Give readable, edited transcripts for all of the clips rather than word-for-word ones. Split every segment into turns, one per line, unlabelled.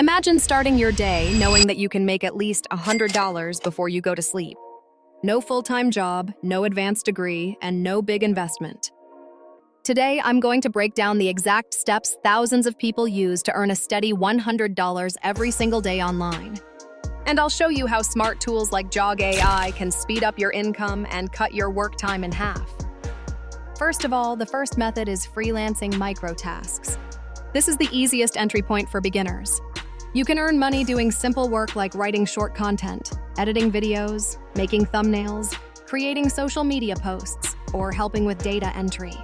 Imagine starting your day knowing that you can make at least $100 before you go to sleep. No full-time job, no advanced degree, and no big investment. Today, I'm going to break down the exact steps thousands of people use to earn a steady $100 every single day online. And I'll show you how smart tools like Jog AI can speed up your income and cut your work time in half. First of all, the first method is freelancing micro-tasks. This is the easiest entry point for beginners. You can earn money doing simple work like writing short content, editing videos, making thumbnails, creating social media posts, or helping with data entry.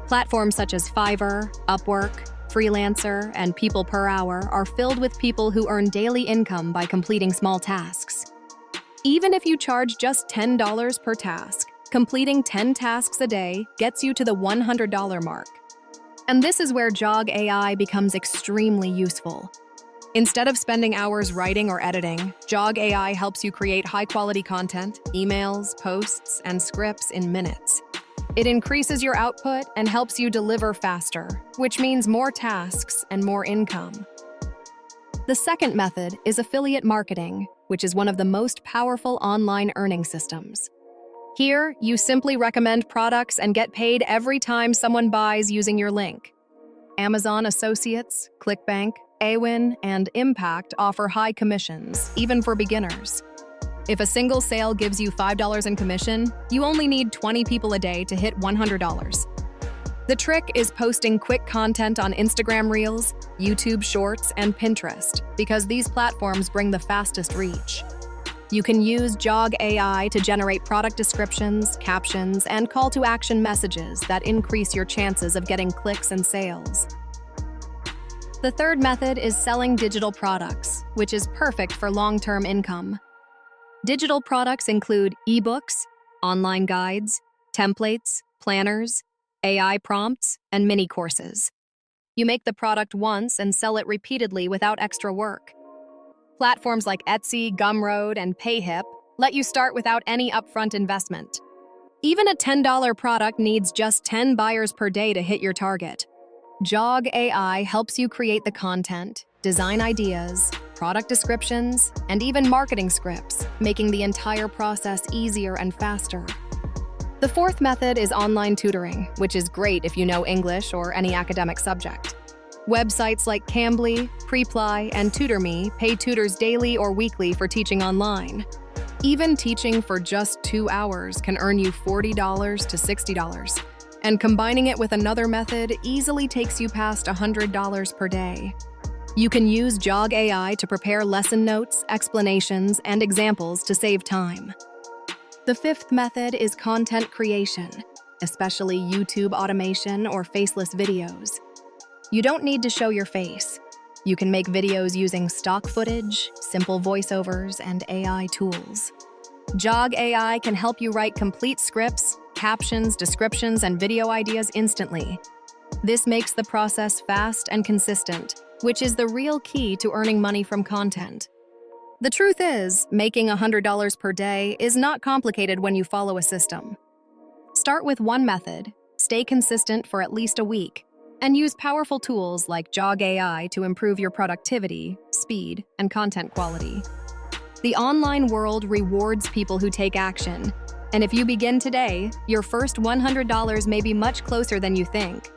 Platforms such as Fiverr, Upwork, Freelancer, and People Per Hour are filled with people who earn daily income by completing small tasks. Even if you charge just $10 per task, completing 10 tasks a day gets you to the $100 mark. And this is where Jog AI becomes extremely useful. Instead of spending hours writing or editing, Jog AI helps you create high-quality content, emails, posts, and scripts in minutes. It increases your output and helps you deliver faster, which means more tasks and more income. The second method is affiliate marketing, which is one of the most powerful online earning systems. Here, you simply recommend products and get paid every time someone buys using your link. Amazon Associates, ClickBank, Awin, and Impact offer high commissions, even for beginners. If a single sale gives you $5 in commission, you only need 20 people a day to hit $100. The trick is posting quick content on Instagram Reels, YouTube Shorts, and Pinterest, because these platforms bring the fastest reach. You can use Jog AI to generate product descriptions, captions, and call-to-action messages that increase your chances of getting clicks and sales. The third method is selling digital products, which is perfect for long-term income. Digital products include ebooks, online guides, templates, planners, AI prompts, and mini courses. You make the product once and sell it repeatedly without extra work. Platforms like Etsy, Gumroad, and Payhip let you start without any upfront investment. Even a $10 product needs just 10 buyers per day to hit your target. Jog AI helps you create the content, design ideas, product descriptions, and even marketing scripts, making the entire process easier and faster. The fourth method is online tutoring, which is great if you know English or any academic subject. Websites like Cambly, Preply, and TutorMe pay tutors daily or weekly for teaching online. Even teaching for just 2 hours can earn you $40 to $60. And combining it with another method easily takes you past $100 per day. You can use Jog AI to prepare lesson notes, explanations, and examples to save time. The fifth method is content creation, especially YouTube automation or faceless videos. You don't need to show your face. You can make videos using stock footage, simple voiceovers, and AI tools. Jog AI can help you write complete scripts, captions, descriptions, and video ideas instantly. This makes the process fast and consistent, which is the real key to earning money from content. The truth is, making $100 per day is not complicated when you follow a system. Start with one method, stay consistent for at least a week, and use powerful tools like Jog AI to improve your productivity, speed, and content quality. The online world rewards people who take action, and if you begin today, your first $100 may be much closer than you think.